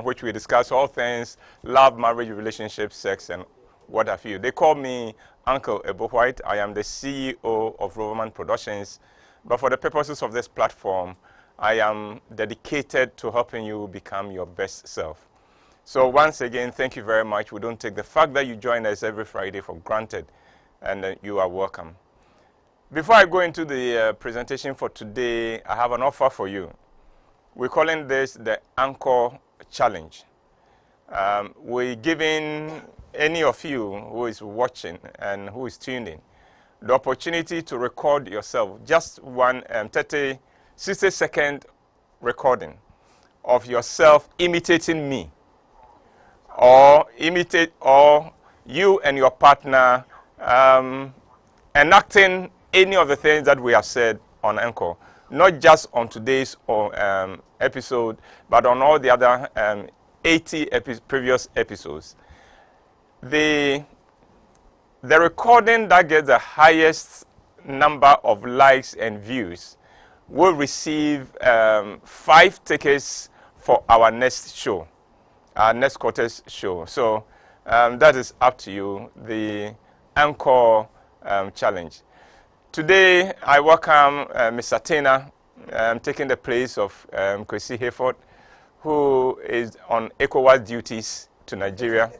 in which we discuss all things love, marriage, relationships, sex, and what have you. They call me Uncle WHYTE. I am the CEO of Woman Productions. But for the purposes of this platform, I am dedicated to helping you become your best self. So once again, thank you very much. We don't take the fact that you join us every Friday for granted, and you are welcome. Before I go into the presentation for today, I have an offer for you. We're calling this the ENCORE Challenge. We're giving any of you who is watching and who is tuning the opportunity to record yourself, just one 60-second recording of yourself imitating me, or you and your partner enacting any of the things that we have said on ENCORE, not just on today's episode, but on all the other 80 previous episodes. The recording that gets the highest number of likes and views will receive 5 tickets for our next show, our next quarter's show. So that is up to you, the ENCORE Challenge. Today, I welcome Ms. Atena, taking the place of Kwesi Hayford, who is on ECOWAS duties to Nigeria.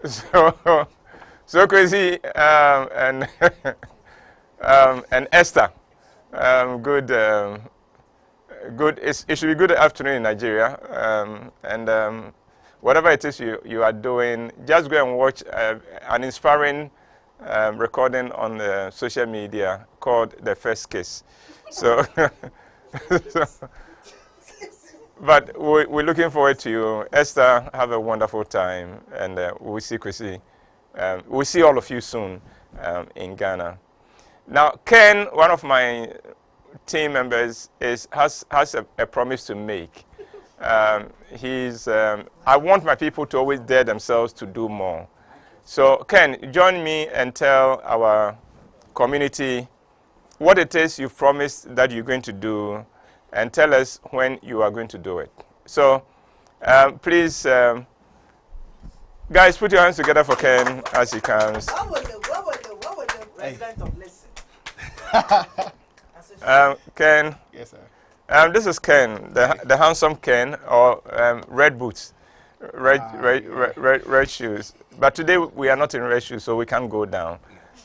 So Kwesi and Esther, good. It should be good afternoon in Nigeria, and whatever it is you are doing, just go and watch an inspiring recording on the social media called The First Kiss. So, but we're looking forward to you. Esther, have a wonderful time, and we'll see Kwesi. We'll see all of you soon in Ghana. Now, Ken, one of my team members, has a promise to make. I want my people to always dare themselves to do more. So, Ken, join me and tell our community what it is you've promised that you're going to do, and tell us when you are going to do it. So, please, guys, put your hands together for Ken as he comes. What was the president of Listen? Ken. Yes, sir. This is Ken, the handsome Ken, or red boots, red shoes. But today we are not in red shoes, so we can't go down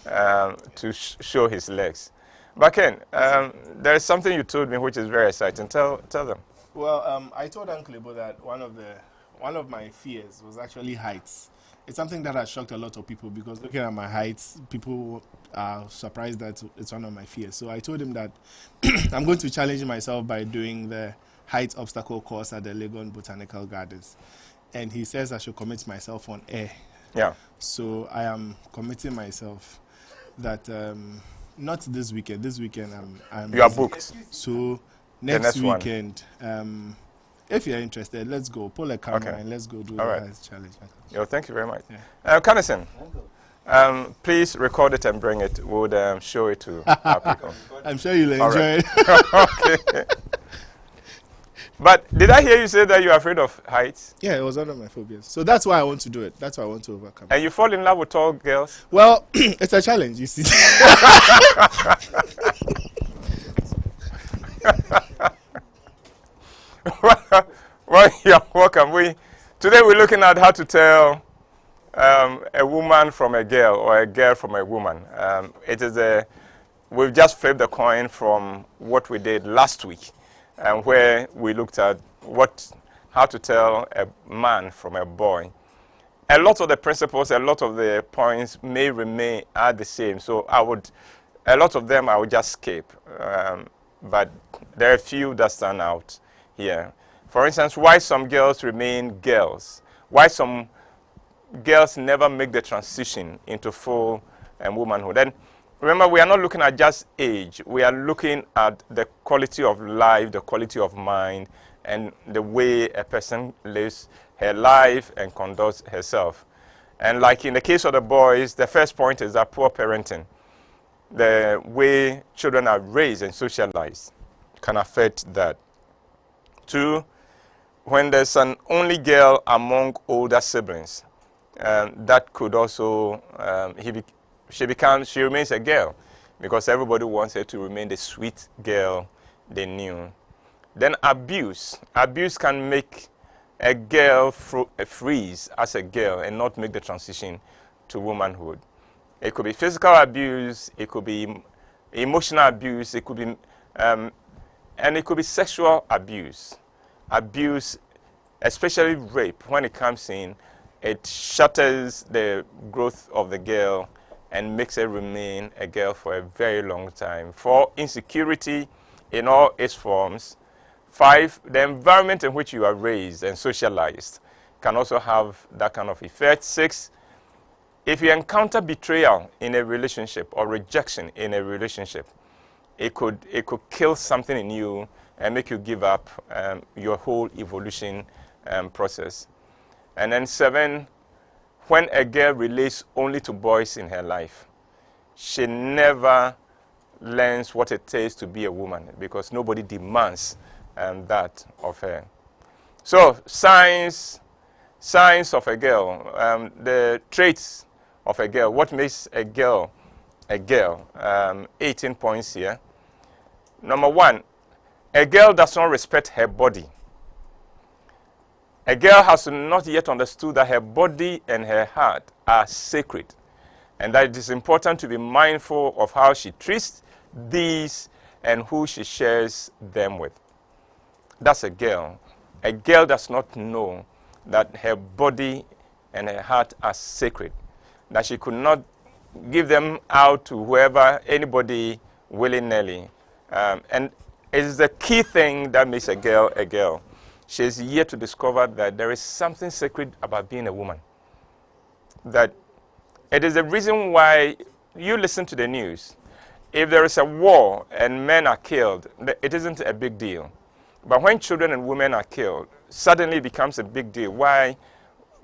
to show his legs. But Ken, there is something you told me which is very exciting. Tell them. Well, I told Uncle Ibo that one of my fears was actually heights. It's something that has shocked a lot of people, because looking at my heights, people are surprised that it's one of my fears. So I told him that I'm going to challenge myself by doing the height obstacle course at the Legon Botanical Gardens. And he says I should commit myself on air. Yeah. So I am committing myself that not this weekend. This weekend I'm You are booked. So next weekend, if you're interested, let's go. Pull a camera and let's go do the height challenge. Yo, thank you very much. Yeah. Kennison, please record it and bring it. We'll show it to our people. I'm sure you'll enjoy it. Okay. But did I hear you say that you're afraid of heights? Yeah, it was one of my phobias. So that's why I want to do it. That's why I want to overcome it. And you fall in love with tall girls? Well, it's a challenge, you see. Well, you're welcome. Today we're looking at how to tell a woman from a girl, or a girl from a woman. We've just flipped the coin from what we did last week, where we looked at how to tell a man from a boy. A lot of the principles, a lot of the points may remain the same. So a lot of them I would just skip. But there are a few that stand out here. For instance, why some girls remain girls. Why some girls never make the transition into full womanhood. And remember, we are not looking at just age. We are looking at the quality of life, the quality of mind, and the way a person lives her life and conducts herself. And like in the case of the boys, the first point is that poor parenting. The way children are raised and socialized can affect that. 2, when there's an only girl among older siblings, that could also, she remains a girl because everybody wants her to remain the sweet girl they knew. Then abuse. Abuse can make a girl freeze as a girl and not make the transition to womanhood. It could be physical abuse, it could be emotional abuse, it could be, and it could be sexual abuse. Abuse, especially rape, when it comes in, it shatters the growth of the girl and makes her remain a girl for a very long time. 4, insecurity in all its forms. 5, the environment in which you are raised and socialized can also have that kind of effect. 6, if you encounter betrayal in a relationship or rejection in a relationship, it could kill something in you and make you give up your whole evolution process. And then 7, when a girl relates only to boys in her life, she never learns what it takes to be a woman because nobody demands that of her. So signs of a girl, the traits of a girl, what makes a girl a girl, 18 points here. Number 1, a girl does not respect her body. A girl has not yet understood that her body and her heart are sacred and that it is important to be mindful of how she treats these and who she shares them with. That's a girl. A girl does not know that her body and her heart are sacred, that she could not give them out to whoever, anybody, willy-nilly. And it is the key thing that makes a girl a girl. She is yet to discover that there is something sacred about being a woman. That it is the reason why you listen to the news. If there is a war and men are killed, it isn't a big deal. But when children and women are killed, suddenly it becomes a big deal. Why?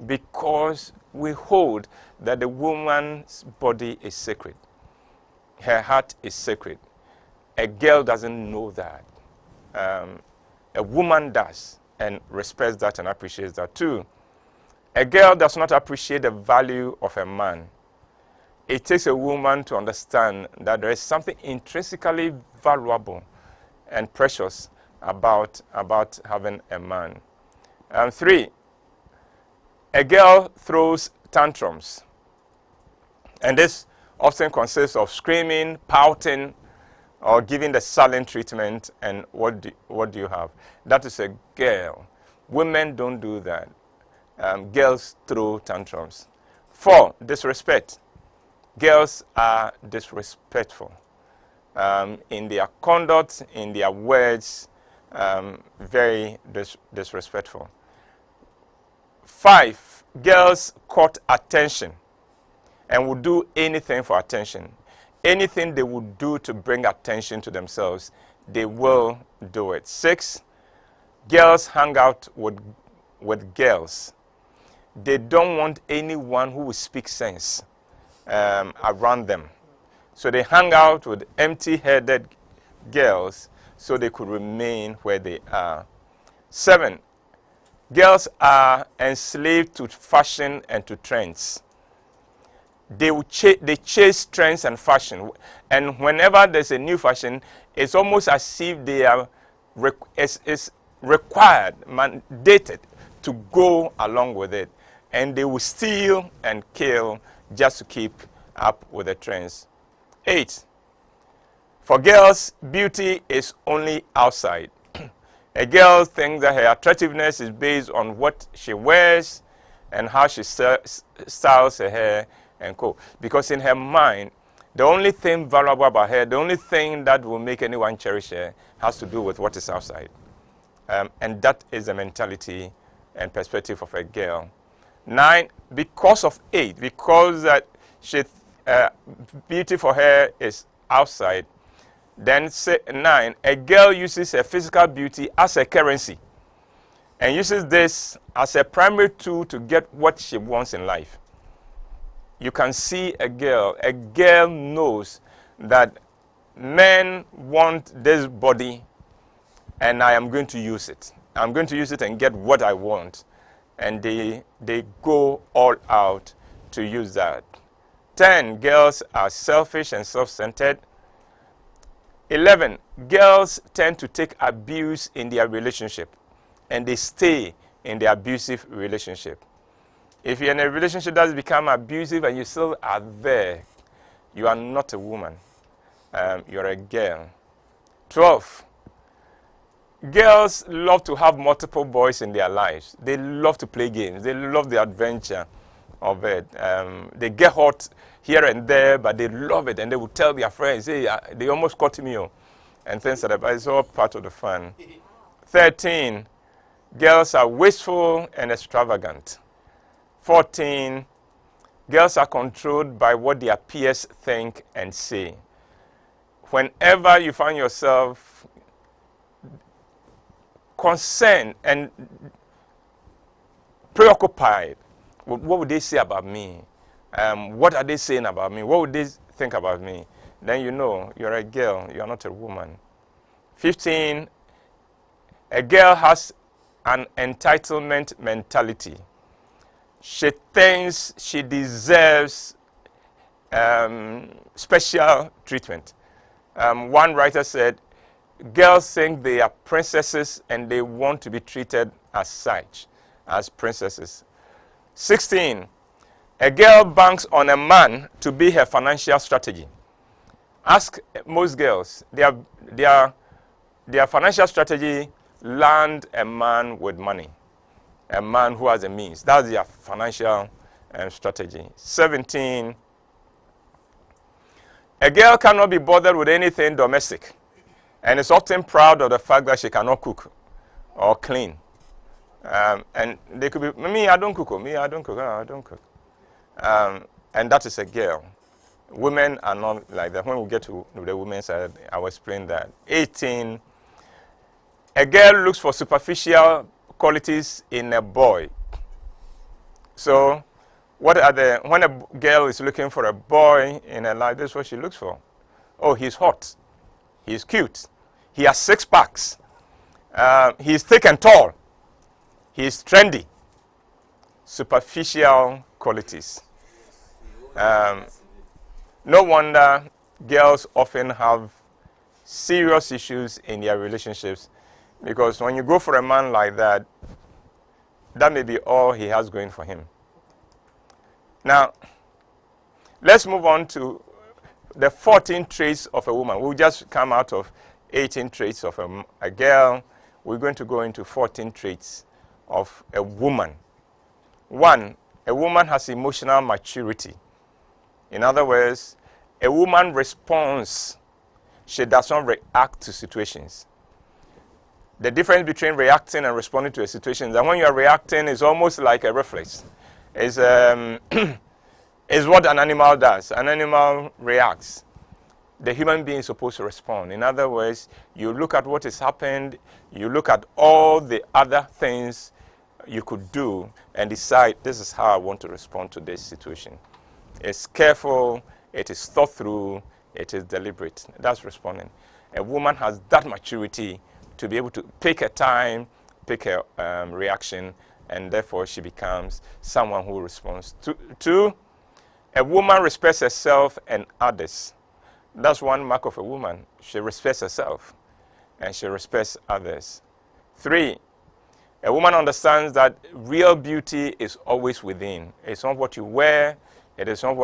Because we hold that the woman's body is sacred. Her heart is sacred. A girl doesn't know that. A woman does and respects that and appreciates that too. A girl does not appreciate the value of a man. It takes a woman to understand that there is something intrinsically valuable and precious about having a man. 3, a girl throws tantrums. And this often consists of screaming, pouting, or giving the silent treatment. And what do you have? That is a girl. Women don't do that. Girls throw tantrums. 4, disrespect. Girls are disrespectful in their conduct, in their words, very disrespectful. 5, girls court attention and will do anything for attention. Anything they would do to bring attention to themselves, they will do it. 6, girls hang out with girls. They don't want anyone who will speak sense around them. So they hang out with empty-headed girls so they could remain where they are. 7, girls are enslaved to fashion and to trends. They chase trends and fashion, and whenever there's a new fashion, it's almost as if they are required, mandated to go along with it, and they will steal and kill just to keep up with the trends. 8, for girls, beauty is only outside. A girl thinks that her attractiveness is based on what she wears and how she styles her hair and co. Because in her mind, the only thing valuable about her, the only thing that will make anyone cherish her, has to do with what is outside. And that is the mentality and perspective of a girl. 9, because of age, because that beauty for her is outside. Then 9, a girl uses her physical beauty as a currency and uses this as a primary tool to get what she wants in life. You can see a girl knows that men want this body and I am going to use it. I'm going to use it and get what I want. And they go all out to use that. 10, girls are selfish and self-centered. 11, girls tend to take abuse in their relationship, and they stay in the abusive relationship. If you're in a relationship that's become abusive and you still are there, you are not a woman. You're a girl. 12, girls love to have multiple boys in their lives. They love to play games. They love the adventure of it. They get hot here and there, but they love it, and they will tell their friends, hey, they almost caught me, and things like that. But it's all part of the fun. 13, girls are wasteful and extravagant. 14, girls are controlled by what their peers think and say. Whenever you find yourself concerned and preoccupied with what would they say about me, what are they saying about me, what would they think about me, then you know you're a girl, you're not a woman. 15, a girl has an entitlement mentality. She thinks she deserves special treatment. One writer said, girls think they are princesses and they want to be treated as such, as princesses. 16, a girl banks on a man to be her financial strategy. Ask most girls, their financial strategy, land a man with money, a man who has a means. That's their financial strategy. 17, a girl cannot be bothered with anything domestic, and is often proud of the fact that she cannot cook or clean. And they could be, me, I don't cook, I don't cook. And that is a girl. Women are not like that. When we get to the women's side, I will explain that. 18, a girl looks for superficial qualities in a boy. So, when a girl is looking for a boy in her life, this is what she looks for. Oh, he's hot. He's cute. He has 6 packs. He's thick and tall. He's trendy. Superficial qualities. No wonder girls often have serious issues in their relationships, because when you go for a man like that, that may be all he has going for him. Now, let's move on to the 14 traits of a woman. We'll just come out of 18 traits of a girl. We're going to go into 14 traits of a woman. 1, a woman has emotional maturity. In other words, a woman responds. She does not react to situations. The difference between reacting and responding to a situation is that when you are reacting, it's almost like a reflex. It's what an animal does. An animal reacts. The human being is supposed to respond. In other words, you look at what has happened, you look at all the other things you could do, and decide, this is how I want to respond to this situation. It's careful, it is thought through, it is deliberate. That's responding. A woman has that maturity to be able to pick a time, pick a reaction, and therefore she becomes someone who responds. 2, a woman respects herself and others. That's one mark of a woman. She respects herself and she respects others. 3, a woman understands that real beauty is always within. It's not what you wear, it is not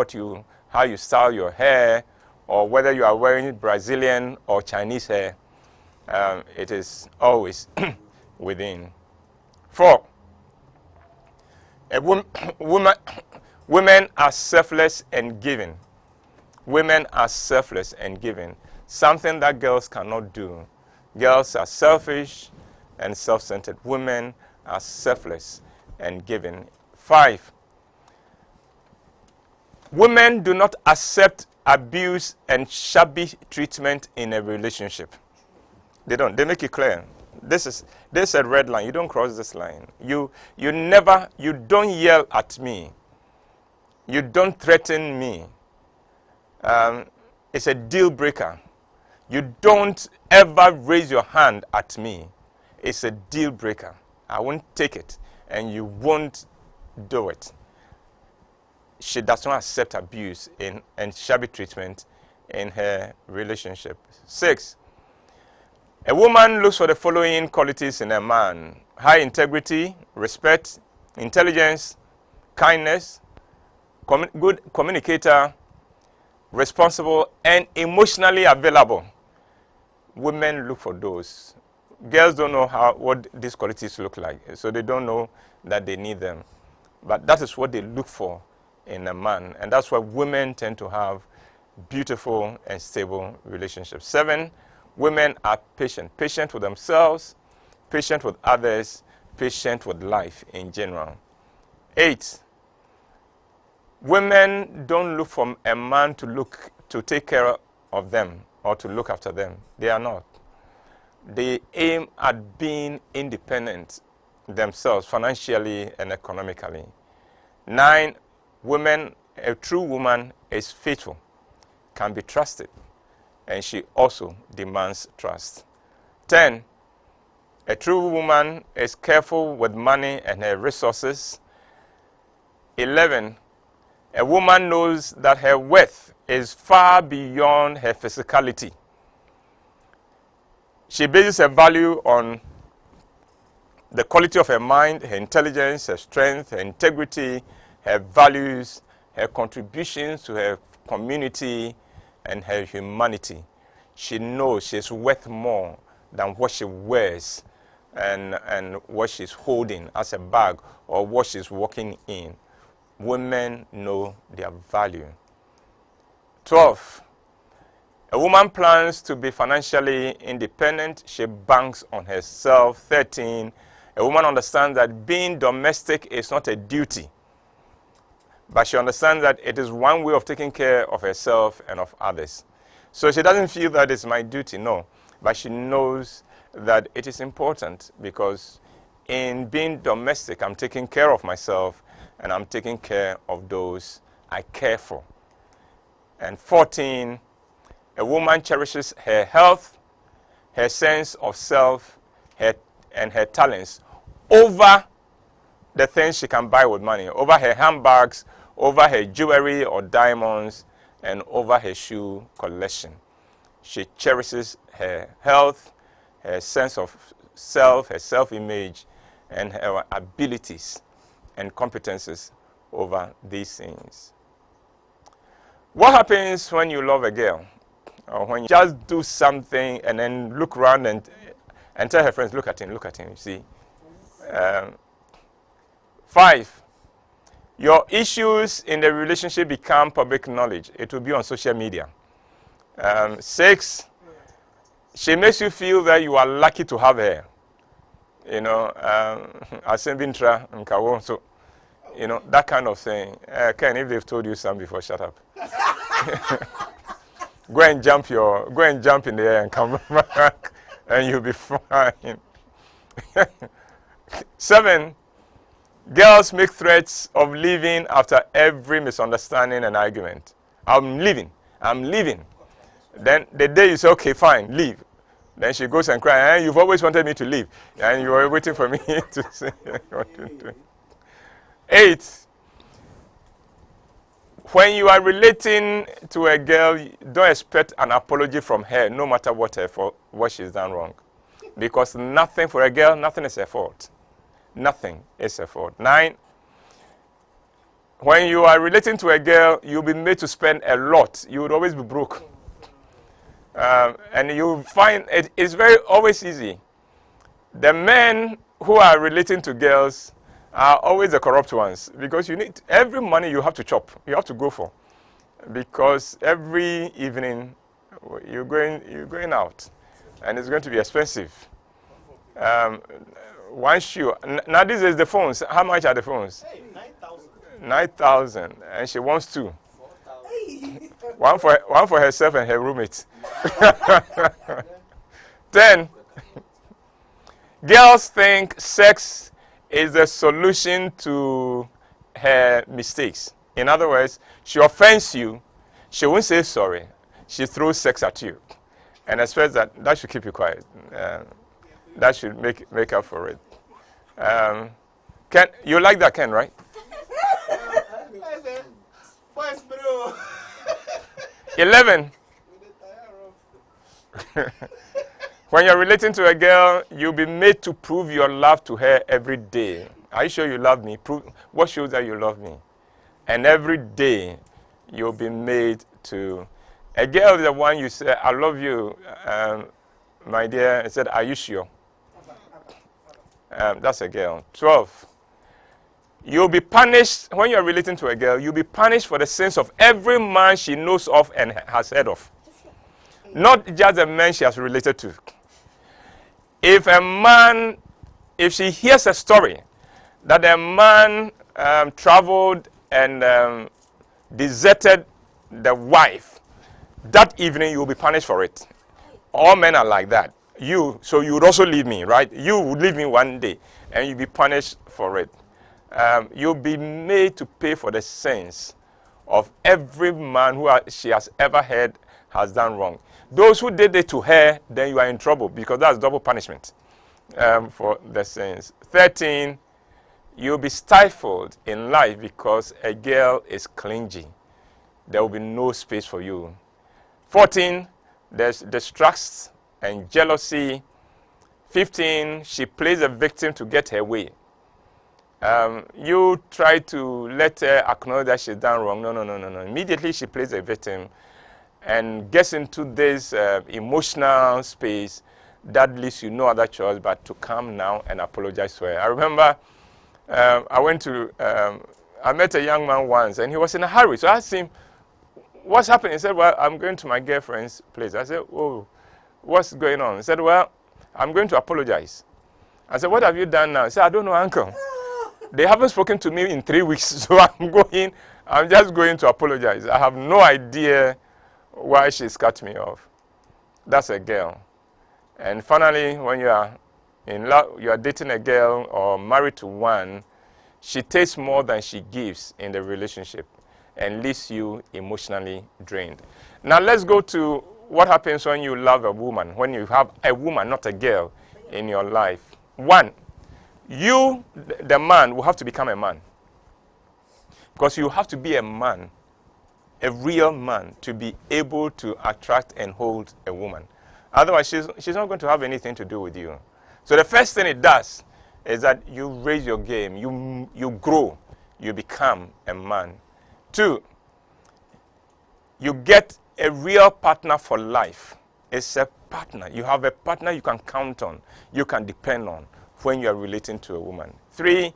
how you style your hair, or whether you are wearing Brazilian or Chinese hair. It is always within. 4, women are selfless and giving. Women are selfless and giving. Something that girls cannot do. Girls are selfish and self-centered. Women are selfless and giving. 5, women do not accept abuse and shabby treatment in a relationship. They don't. They make it clear. This is a red line. You don't cross this line. You don't yell at me. You don't threaten me. It's a deal breaker. You don't ever raise your hand at me. is a deal breaker. I won't take it, and you won't do it. She does not accept abuse and shabby treatment in her relationship. 6, a woman looks for the following qualities in a man: high integrity, respect, intelligence, kindness, good communicator, responsible, and emotionally available. Women look for those. Girls don't know what these qualities look like, so they don't know that they need them. But that is what they look for in a man, and that's why women tend to have beautiful and stable relationships. 7, women are patient. Patient with themselves, patient with others, patient with life in general. 8, women don't look for a man to take care of them or to look after them. They are not. They aim at being independent themselves financially and economically. 9, a true woman is faithful, can be trusted, and she also demands trust. 10, a true woman is careful with money and her resources. 11, a woman knows that her worth is far beyond her physicality. She bases her value on the quality of her mind, her intelligence, her strength, her integrity, her values, her contributions to her community, and her humanity. She knows she's worth more than what she wears and what she's holding as a bag or what she's walking in. Women know their value. 12, a woman plans to be financially independent. She banks on herself. 13, a woman understands that being domestic is not a duty, but she understands that it is one way of taking care of herself and of others. So she doesn't feel that it's my duty, no, but she knows that it is important, because in being domestic, I'm taking care of myself and I'm taking care of those I care for. And 14, a woman cherishes her health, her sense of self, and her talents over the things she can buy with money, over her handbags, over her jewelry or diamonds, and over her shoe collection. She cherishes her health, her sense of self, her self-image, and her abilities and competences over these things. What happens when you love a girl? Or when you just do something and then look around and tell her friends, look at him, you see. 5, your issues in the relationship become public knowledge. It will be on social media. 6, she makes you feel that you are lucky to have her. You know, Asembintra Nkawo, so, you know, that kind of thing. Ken, if they've told you something before, shut up. Go and jump in the air and come back, and you'll be fine. 7, girls make threats of leaving after every misunderstanding and argument. I'm leaving. Then the day you say, okay, fine, leave. Then she goes and cries, you've always wanted me to leave. And you were waiting for me to say what to do. 8, when you are relating to a girl, don't expect an apology from her, no matter what she's done wrong. Because nothing for a girl, nothing is her fault. Nothing is her fault. 9, when you are relating to a girl, you'll be made to spend a lot. You would always be broke. And you find it's always easy. The men who are relating to girls are always the corrupt ones, because you need every money you have to chop, you have to go for, because every evening you're going out, and it's going to be expensive. One shoe. Now this is the phones. How much are the phones? Hey, 9,000. 9,000, and she wants 2. One for herself and her roommate. 10. Girls think sex is the solution to her mistakes. In other words, she offends you, she won't say sorry. She throws sex at you and expects that should keep you quiet. That should make up for it. Ken, you like that, Ken, right? I said, boys, bro. 11. When you're relating to a girl, you'll be made to prove your love to her every day. Are you sure you love me? Prove what shows that you love me. And every day, you'll be made to. A girl is the one you say, I love you, my dear. I said, are you sure? That's a girl. 12. You'll be punished, when you're relating to a girl, you'll be punished for the sins of every man she knows of and has heard of. Not just the men she has related to. If she hears a story that a man traveled and deserted the wife, that evening you will be punished for it. All men are like that. So you would also leave me, right? You would leave me one day and you'll be punished for it. You'll be made to pay for the sins of every man who she has ever heard has done wrong. Those who did it to her, then you are in trouble because that's double punishment for the sins. 13, you'll be stifled in life because a girl is clingy. There will be no space for you. 14, there's distrust and jealousy. 15, she plays a victim to get her way. You try to let her acknowledge that she's done wrong. No. Immediately she plays a victim and gets into this emotional space that leaves you no other choice but to come now and apologize to her. I remember I met a young man once and he was in a hurry. So I asked him, what's happening? He said, well, I'm going to my girlfriend's place. I said, oh, what's going on? He said, well, I'm going to apologize. I said, what have you done now? He said, I don't know, uncle. They haven't spoken to me in 3 weeks, so I'm just going to apologize. I have no idea why she's cut me off. That's a girl. And finally, when you are in love, you are dating a girl or married to one, she takes more than she gives in the relationship and leaves you emotionally drained. Now let's go to what happens when you love a woman, when you have a woman, not a girl, in your life. 1, you, the man, will have to become a man. Because you have to be a man, a real man, to be able to attract and hold a woman. Otherwise, she's not going to have anything to do with you. So the first thing it does is that you raise your game, you grow, you become a man. 2, you get a real partner for life. It's a partner. You have a partner you can count on, you can depend on when you are relating to a woman. 3,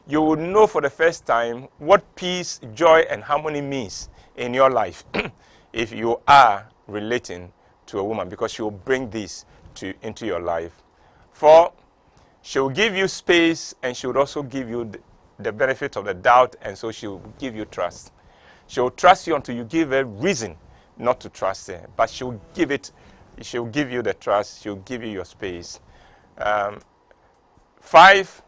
you will know for the first time what peace, joy, and harmony means in your life if you are relating to a woman, because she will bring this into your life. 4, she will give you space and she will also give you the benefit of the doubt, and so she will give you trust. She will trust you until you give her reason not to trust her, but she will give you the trust, she will give you your space. 5,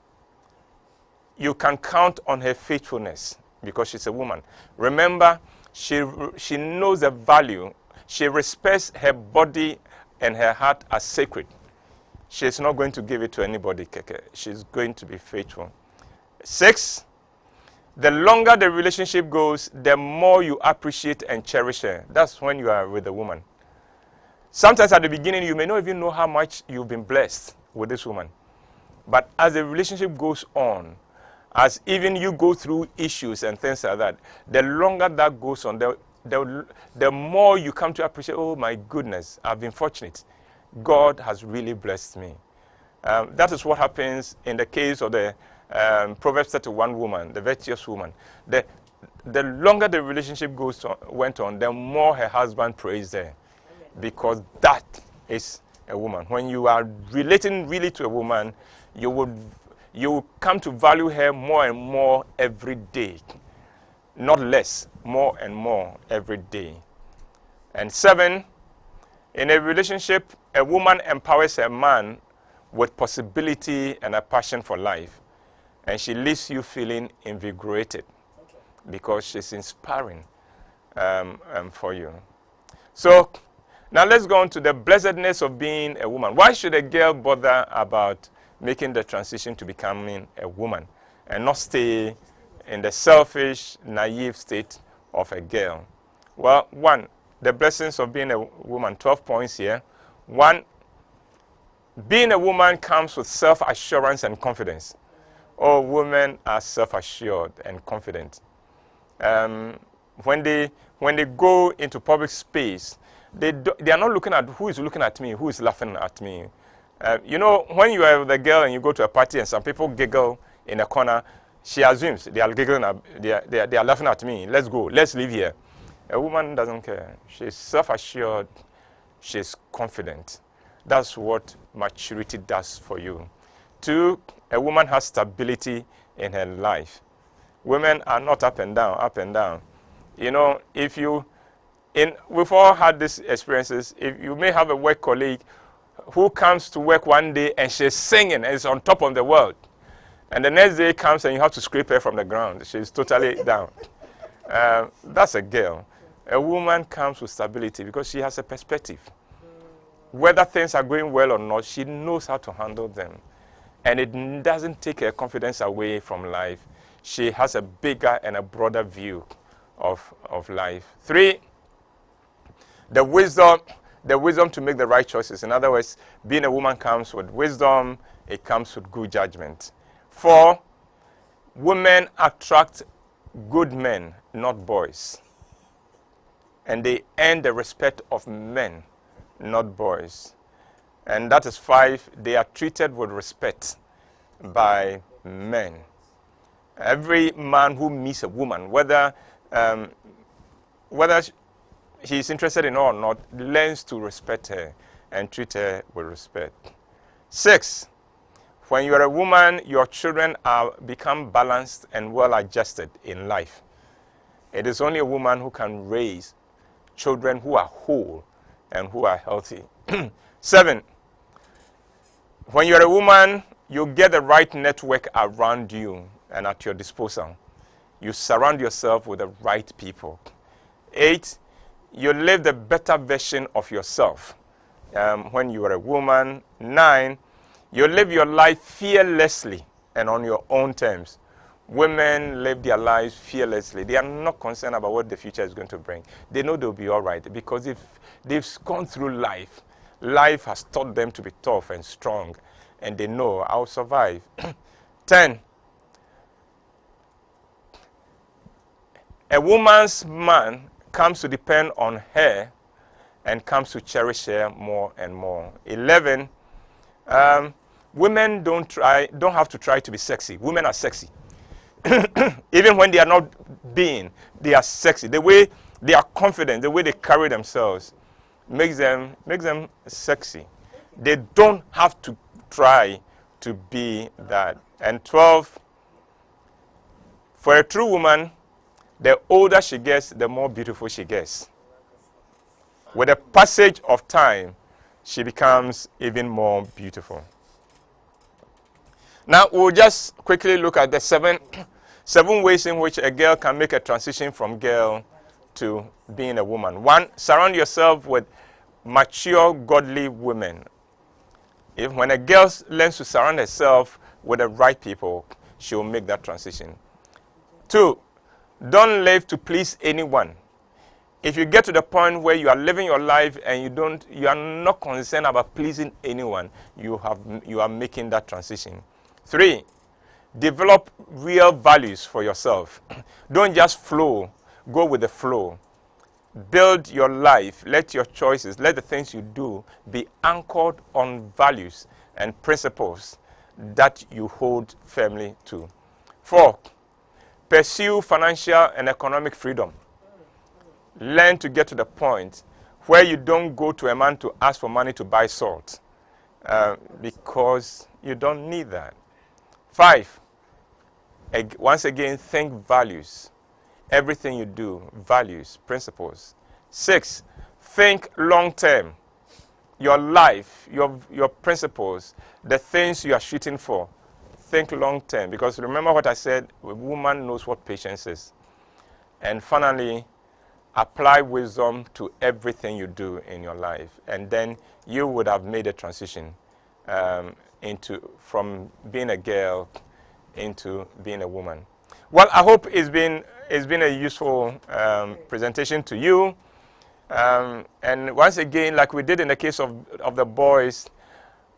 you can count on her faithfulness because she's a woman. Remember, she knows the value. She respects her body and her heart as sacred. She's not going to give it to anybody. She's going to be faithful. 6, the longer the relationship goes, the more you appreciate and cherish her. That's when you are with a woman. Sometimes at the beginning, you may not even know how much you've been blessed with this woman. But as the relationship goes on, as even you go through issues and things like that, the longer that goes on, the more you come to appreciate, oh my goodness, I've been fortunate. God has really blessed me. That is what happens in the case of the Proverbs 31 woman, the virtuous woman. The longer the relationship went on, the more her husband praised her. Because that is a woman. When you are relating really to a woman, you will come to value her more and more every day. Not less, more and more every day. And 7, in a relationship, a woman empowers a man with possibility and a passion for life. And she leaves you feeling invigorated because she's inspiring for you. So Now let's go on to the blessedness of being a woman. Why should a girl bother about making the transition to becoming a woman and not stay in the selfish, naive state of a girl? Well, one, the blessings of being a woman, 12 points here. One, being a woman comes with self-assurance and confidence. All women are self-assured and confident. When they go into public space, they are not looking at who is looking at me, who is laughing at me. You know, when you are the girl and you go to a party and some people giggle in a corner, she assumes they are giggling, they are laughing at me. Let's go, let's leave here. A woman doesn't care. She's self-assured, she's confident. That's what maturity does for you. Two, a woman has stability in her life. Women are not up and down, up and down. You know, we've all had these experiences. If you may have a work colleague who comes to work one day and she's singing and is on top of the world, and the next day comes and you have to scrape her from the ground. She's totally down. That's a girl. A woman comes with stability because she has a perspective. Whether things are going well or not, she knows how to handle them. And it doesn't take her confidence away from life. She has a bigger and a broader view of life. Three, the wisdom to make the right choices. In other words, being a woman comes with wisdom, it comes with good judgment. Four, women attract good men, not boys. And they earn the respect of men, not boys. And that is five, they are treated with respect by men. Every man who meets a woman, whether he's interested in her or not, learns to respect her and treat her with respect. Six, when you are a woman, your children become balanced and well-adjusted in life. It is only a woman who can raise children who are whole and who are healthy. Seven, when you're a woman, you get the right network around you and at your disposal. You surround yourself with the right people. Eight, you live the better version of yourself when you are a woman. Nine, you live your life fearlessly and on your own terms. Women live their lives fearlessly. They are not concerned about what the future is going to bring. They know they'll be all right because if they've gone through life, life has taught them to be tough and strong, and they know I'll survive. 10, a woman's man comes to depend on her and comes to cherish her more and more. 11, women don't have to try to be sexy. Women are sexy. Even when they are not being, they are sexy. The way they are confident, the way they carry themselves makes them sexy. They don't have to try to be that. And 12, for a true woman, the older she gets, the more beautiful she gets. With the passage of time, she becomes even more beautiful. Now, we'll just quickly look at the seven ways in which a girl can make a transition from girl to being a woman. One, surround yourself with mature, godly women. When a girl learns to surround herself with the right people, she will make that transition. Two, don't live to please anyone. If you get to the point where you are living your life and you are not concerned about pleasing anyone, you are making that transition. 3, develop real values for yourself. Don't just flow. Go with the flow. Build your life. Let your choices, let the things you do be anchored on values and principles that you hold firmly to. 4, pursue financial and economic freedom. Learn to get to the point where you don't go to a man to ask for money to buy salt because you don't need that. 5, once again, think values. Everything you do, values, principles. 6, think long term. Your life, your principles, the things you are shooting for. Think long term, because remember what I said, a woman knows what patience is. And finally, apply wisdom to everything you do in your life, and then you would have made a transition from being a girl into being a woman. Well, I hope it's been a useful presentation to you. And once again, like we did in the case of the boys,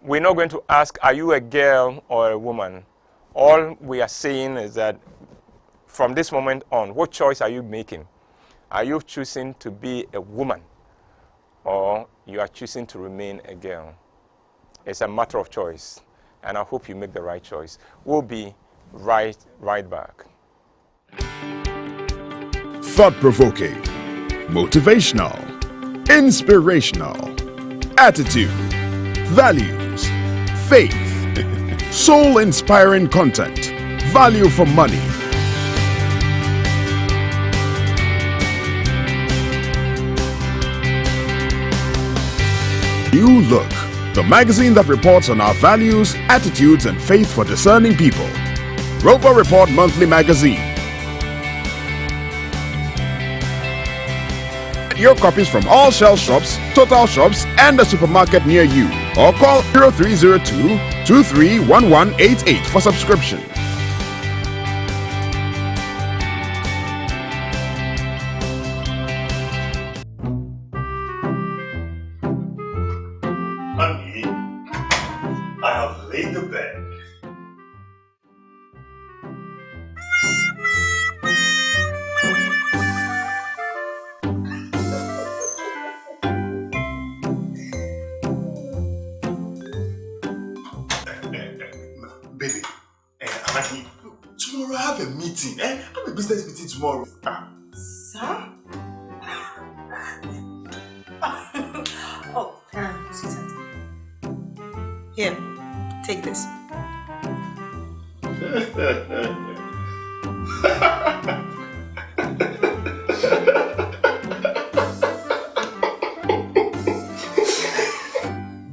we're not going to ask, are you a girl or a woman? All we are saying is that from this moment on, what choice are you making? Are you choosing to be a woman, or you are choosing to remain a girl? It's a matter of choice, and I hope you make the right choice. We'll be right back. Thought-provoking, motivational, inspirational, attitude, values, faith, soul-inspiring content, value for money. New Look, the magazine that reports on our values, attitudes, and faith for discerning people. Rover Report Monthly Magazine. Your copies from all Shell shops, Total shops, and the supermarket near you. Or call 0302-231188 for subscription. Honey, I have laid the bed. Baby, honey, tomorrow I have a meeting. I have a business meeting tomorrow. Sir? Oh, sweetheart. Here, take this.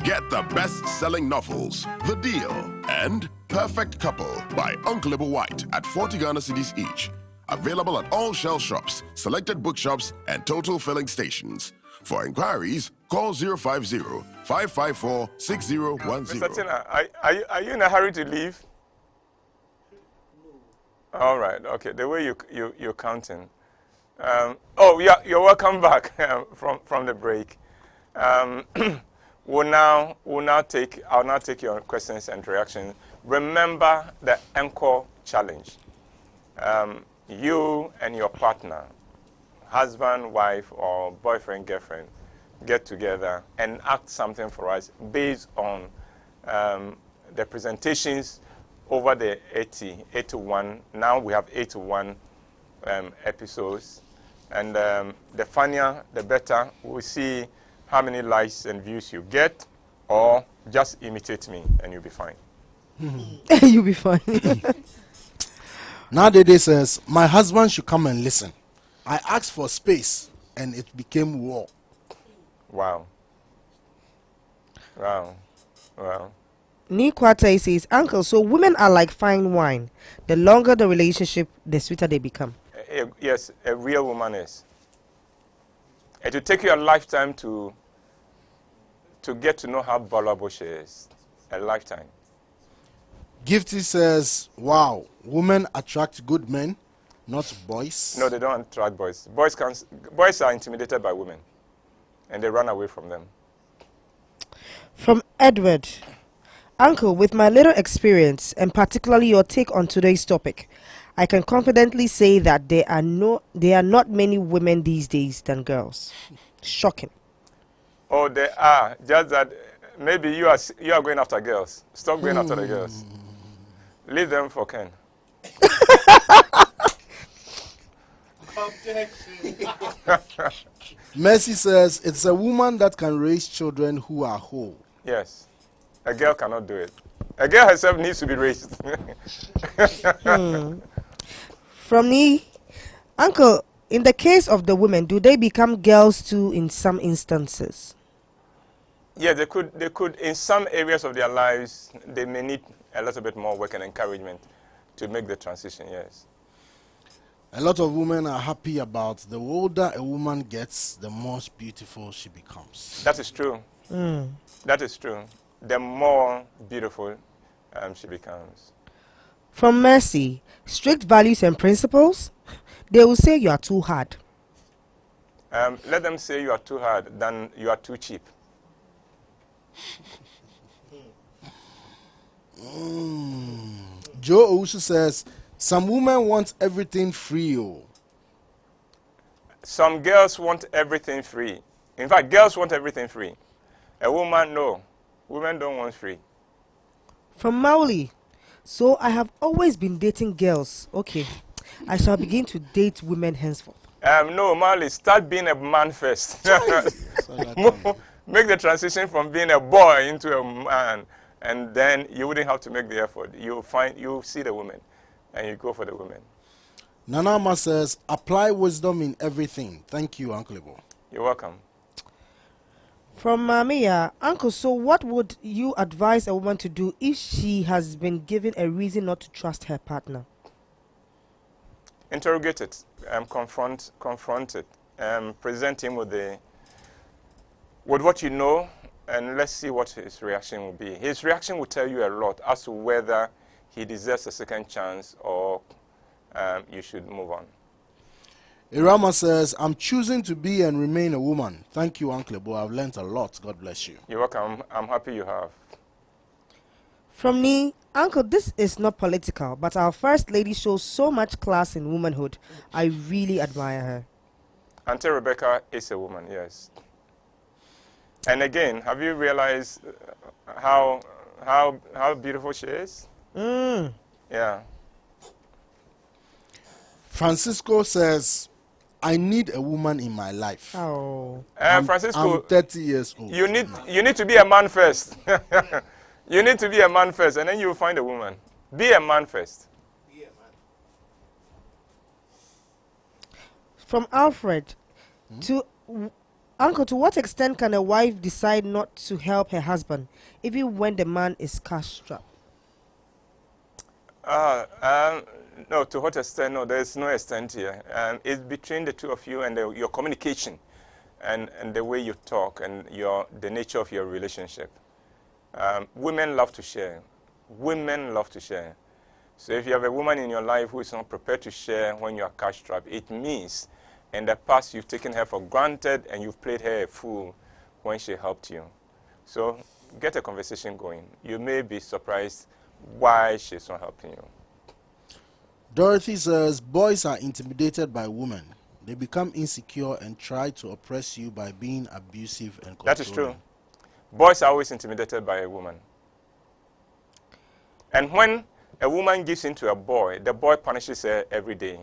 Get the best-selling novels, The Deal, and Perfect Couple by Uncle WHYTE at 40 Ghana cedis each. Available at all Shell shops, selected bookshops, and Total filling stations. For inquiries, call 050-554-6010. Mr. Tina, are you in a hurry to leave? No. All right. Okay. The way you're counting. Oh, yeah. You're welcome back from the break. I'll now take your questions and reactions. Remember the ENCORE challenge. You and your partner, husband, wife, or boyfriend, girlfriend, get together and act something for us based on the presentations over the 81. Now we have 81 episodes. And the funnier, the better. We'll see how many likes and views you get, or just imitate me and you'll be fine. You'll be fine. Nowadays says, my husband should come and listen. I asked for space and it became war. Wow. WHYTE says, Uncle, so women are like fine wine. The longer the relationship, the sweeter they become. Yes, a real woman is. It will take you a lifetime to get to know how valuable she is. A lifetime. Gifty says, wow, women attract good men, not boys. No, they don't attract boys. Boys are intimidated by women, and they run away from them. From Edward, Uncle, with my little experience, and particularly your take on today's topic, I can confidently say that there are not many women these days than girls. Shocking. Oh, there are. Just that maybe you are going after girls. Stop going after the girls. Leave them for Ken. Mercy says, it's a woman that can raise children who are whole. Yes. A girl cannot do it. A girl herself needs to be raised. From me, Uncle, in the case of the women, do they become girls too in some instances? Yeah, they could. In some areas of their lives, they may need a little bit more work and encouragement to make the transition, yes. A lot of women are happy about the older a woman gets, the more beautiful she becomes. That is true. That is true. The more beautiful she becomes. From Mercy, strict values and principles, they will say you are too hard. Let them say you are too hard than you are too cheap. Joe Owusu says, some women want everything free. Oh. Some girls want everything free. In fact, girls want everything free. A woman, no. Women don't want free. From Mauli, so I have always been dating girls. Okay, I shall begin to date women henceforth. No, Marley, start being a man first. Make the transition from being a boy into a man, and then you wouldn't have to make the effort. You'll see the woman, and you go for the women. Nanama says, apply wisdom in everything. Thank you, Uncle Ibo. You're welcome. From Mamiya, Uncle, so what would you advise a woman to do if she has been given a reason not to trust her partner? Interrogate it, confront it, present him with what you know, and let's see what his reaction will be. His reaction will tell you a lot as to whether he deserves a second chance or you should move on. Irama says, I'm choosing to be and remain a woman. Thank you, Uncle Ibo. I've learnt a lot. God bless you. You're welcome. I'm happy you have. From me, Uncle, this is not political, but our First Lady shows so much class in womanhood. I really admire her. Auntie Rebecca is a woman, yes. And again, have you realized how beautiful she is? Yeah. Francisco says, I need a woman in my life. Oh. Francisco, I'm 30 years old. you need to be a man first. You need to be a man first, and then you'll find a woman. Be a man first. From Alfred, Uncle, to what extent can a wife decide not to help her husband, even when the man is cash-strapped? No, to what extent? No, there's no extent here. It's between the two of you and your communication and the way you talk and the nature of your relationship. Women love to share. Women love to share. So if you have a woman in your life who is not prepared to share when you are cash-strapped, it means in the past you've taken her for granted and you've played her a fool when she helped you. So get a conversation going. You may be surprised why she's not helping you. Dorothy says, boys are intimidated by women. They become insecure and try to oppress you by being abusive and controlling. That is true. Boys are always intimidated by a woman. And when a woman gives in to a boy, the boy punishes her every day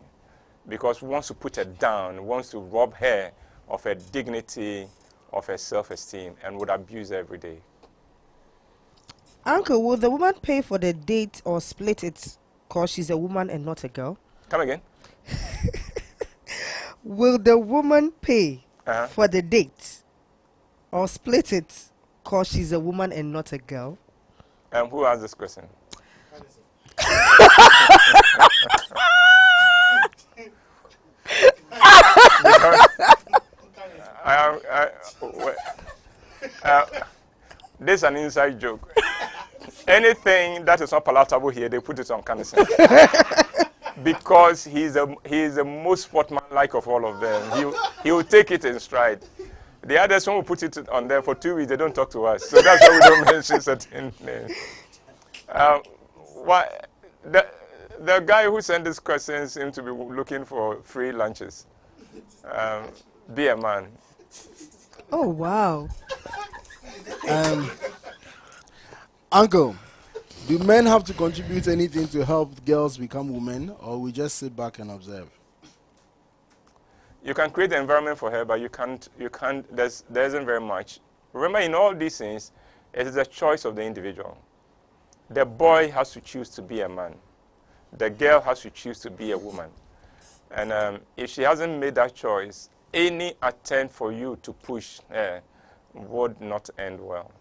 because he wants to put her down, wants to rob her of her dignity, of her self-esteem, and would abuse her every day. Uncle, will the woman pay for the date or split it because she's a woman and not a girl? Come again? Will the woman pay for the date or split it because she's a woman and not a girl? Who asked this question? This is an inside joke. Anything that is not palatable here, they put it on Canison. Because he's the most sportsmanlike of all of them. He will take it in stride. The others, when we put it on there for 2 weeks, they don't talk to us. So that's why we don't mention certain names. The guy who sent this question seems to be looking for free lunches. Be a man. Oh, wow. Uncle, do men have to contribute anything to help girls become women, or we just sit back and observe? You can create the environment for her, but you can't, there isn't very much. Remember, in all these things, it is a choice of the individual. The boy has to choose to be a man. The girl has to choose to be a woman. And if she hasn't made that choice, any attempt for you to push her would not end well.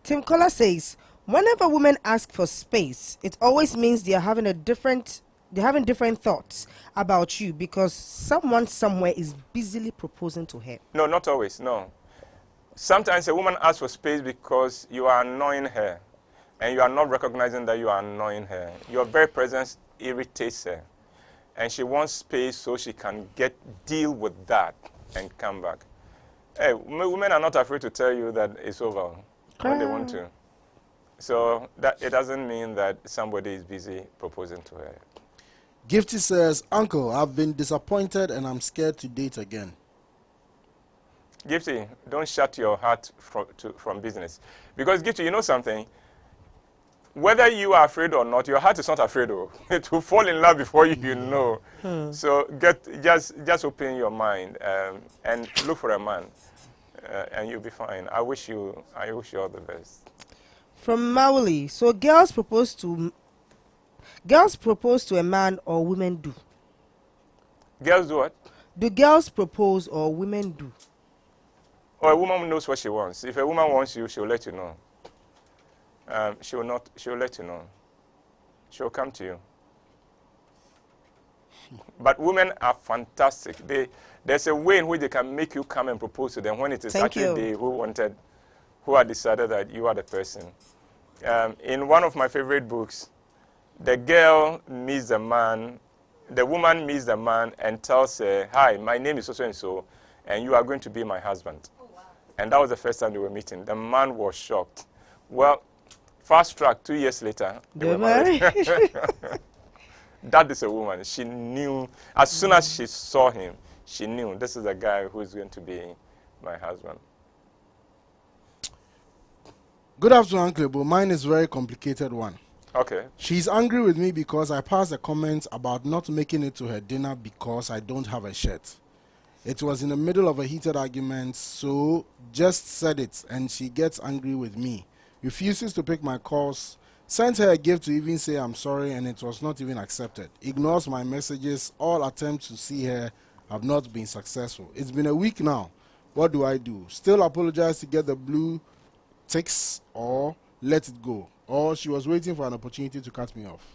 Tim Kola says, whenever women ask for space, it always means they are having a different they're having different thoughts about you because someone somewhere is busily proposing to her. No, not always, no. Sometimes a woman asks for space because you are annoying her and you are not recognizing that you are annoying her. Your very presence irritates her and she wants space so she can deal with that and come back. Hey, women are not afraid to tell you that it's over when they want to. So that it doesn't mean that somebody is busy proposing to her. Gifty says, Uncle, I've been disappointed and I'm scared to date again. Gifty, don't shut your heart from business. Because Gifty, you know something? Whether you are afraid or not, your heart is not afraid. It will fall in love before you know. So just open your mind and look for a man, and you'll be fine. I wish you all the best. From Mauli, so girls propose to a man or women do? Girls do what? Do girls propose or women do? Or a woman knows what she wants. If a woman wants you, she'll let you know. She'll let you know. She'll come to you. But women are fantastic. There's a way in which they can make you come and propose to them when it is actually they who had decided that you are the person. In one of my favorite books, the girl meets the man, the woman meets the man and tells her, hi, my name is so and so, and you are going to be my husband. Oh, wow. And that was the first time they were meeting. The man was shocked. Well, fast track, 2 years later, they were married. That is a woman. She knew, as soon as she saw him, she knew this is a guy who is going to be my husband. Good afternoon, Uncle Ebo. Mine is a very complicated one. Okay. She's angry with me because I passed a comment about not making it to her dinner because I don't have a shirt. It was in the middle of a heated argument, so just said it, and she gets angry with me. Refuses to pick my calls. Sent her a gift to even say I'm sorry, and it was not even accepted. Ignores my messages. All attempts to see her have not been successful. It's been a week now. What do I do? Still apologize to get the blue ticks or let it go? Or she was waiting for an opportunity to cut me off?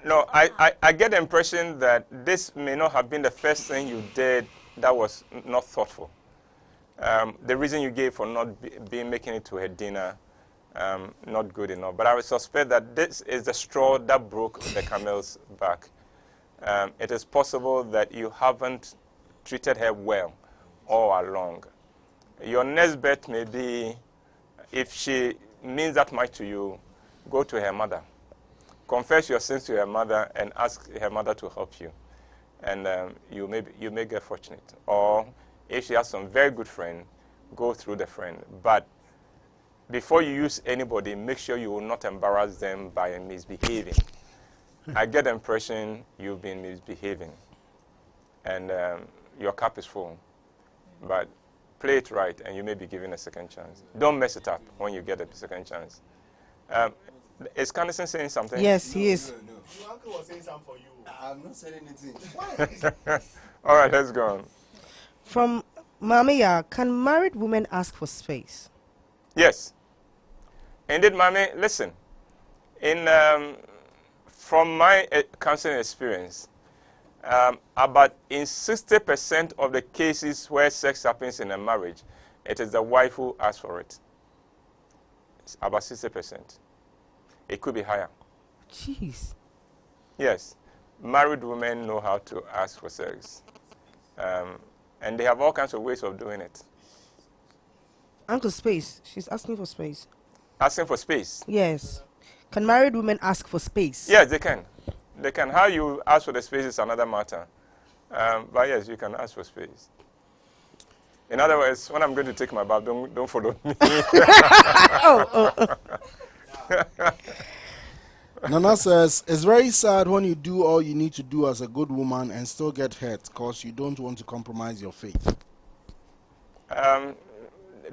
No, I get the impression that this may not have been the first thing you did that was not thoughtful. The reason you gave for not making it to her dinner, not good enough. But I would suspect that this is the straw that broke the camel's back. It is possible that you haven't treated her well all along. Your next bet may be, if she means that much to you, go to her mother. Confess your sins to her mother and ask her mother to help you. And you may get fortunate. Or if she has some very good friend, go through the friend. But before you use anybody, make sure you will not embarrass them by misbehaving. I get the impression you've been misbehaving. And your cup is full. But play it right and you may be given a second chance. Don't mess it up when you get a second chance. Is Candace saying something? Yes, he is. No. Your uncle was saying something for you. I'm not saying anything. All right, let's go on. From Mamiya, can married women ask for space? Yes. Indeed, Mami, listen. From my counseling experience, about in 60% of the cases where sex happens in a marriage, it is the wife who asks for it. It's about 60%. It could be higher. Jeez. Yes. Married women know how to ask for sex. And they have all kinds of ways of doing it. Uncle, space. She's asking for space. Asking for space? Yes. Can married women ask for space? Yes, they can. They can. How you ask for the space is another matter. But yes, you can ask for space. In other words, when I'm going to take my bath, don't follow me. Nana says, it's very sad when you do all you need to do as a good woman and still get hurt because you don't want to compromise your faith.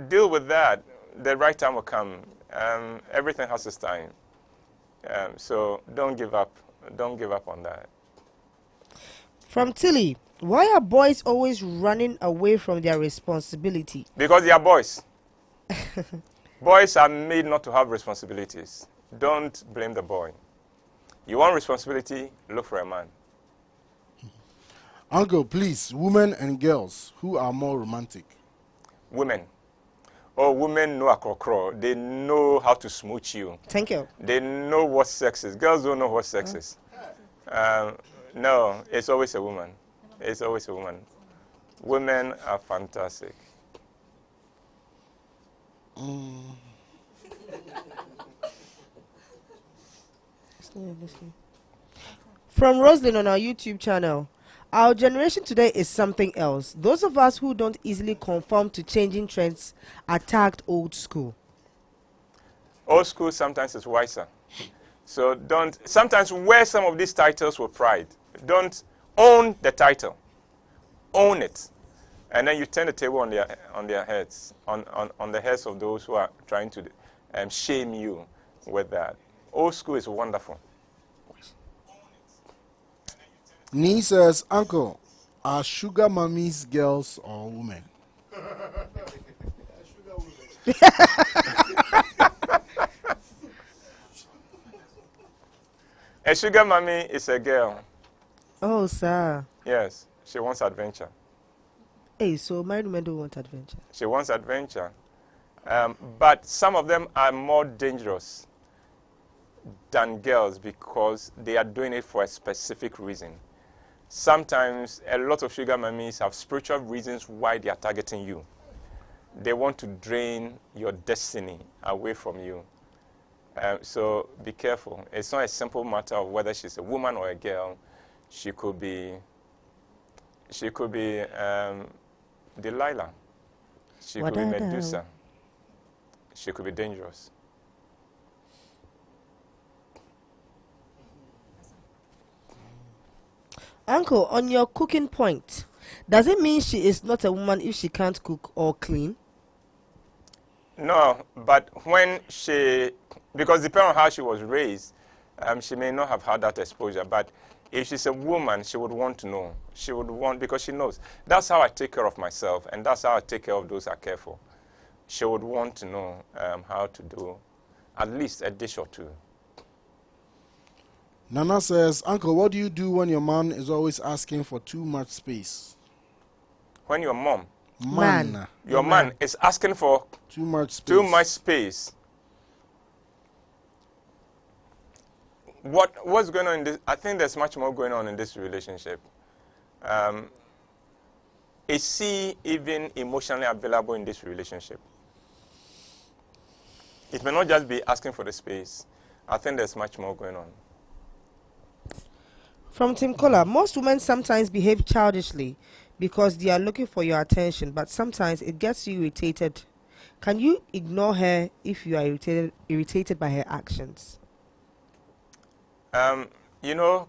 Deal with that. The right time will come. Everything has its time. So don't give up. Don't give up on that. From Tilly, why are boys always running away from their responsibility? Because they are boys. Boys are made not to have responsibilities. Don't blame the boy. You want responsibility, look for a man. Uncle, please, women and girls, who are more romantic? Women. Oh, women know a crocro. They know how to smooch you. Thank you. They know what sex is. Girls don't know what sex is. No, it's always a woman. It's always a woman. Women are fantastic. From Roslyn on our YouTube channel. Our generation today is something else. Those of us who don't easily conform to changing trends are tagged old school. Old school sometimes is wiser. So don't, sometimes wear some of these titles with pride. Don't own the title. Own it. And then you turn the table on their heads, on the heads of those who are trying to shame you with that. Old school is wonderful. Nee says, Uncle, are sugar mummies girls or women? A sugar mommy is a girl. Oh, sir. Yes, she wants adventure. Hey, so married women don't want adventure. She wants adventure. But some of them are more dangerous than girls because they are doing it for a specific reason. Sometimes a lot of sugar mummies have spiritual reasons why they are targeting you. They want to drain your destiny away from you. So be careful. It's not a simple matter of whether she's a woman or a girl. She could be Delilah. She could be Medusa. She could be dangerous. Uncle, on your cooking point, does it mean she is not a woman if she can't cook or clean? No, but when because depending on how she was raised, she may not have had that exposure. But if she's a woman, she would want to know. She would want, because she knows, that's how I take care of myself, and that's how I take care of those I care for. She would want to know how to do at least a dish or two. Nana says, Uncle, what do you do when your man is always asking for too much space? When your mom, Man. your man is asking for Too much space. too much space. What's going on in this? I think there's much more going on in this relationship. Is he even emotionally available in this relationship? It may not just be asking for the space. I think there's much more going on. From Tim Kola, most women sometimes behave childishly because they are looking for your attention, but sometimes it gets you irritated. Can you ignore her if you are irritated by her actions? You know,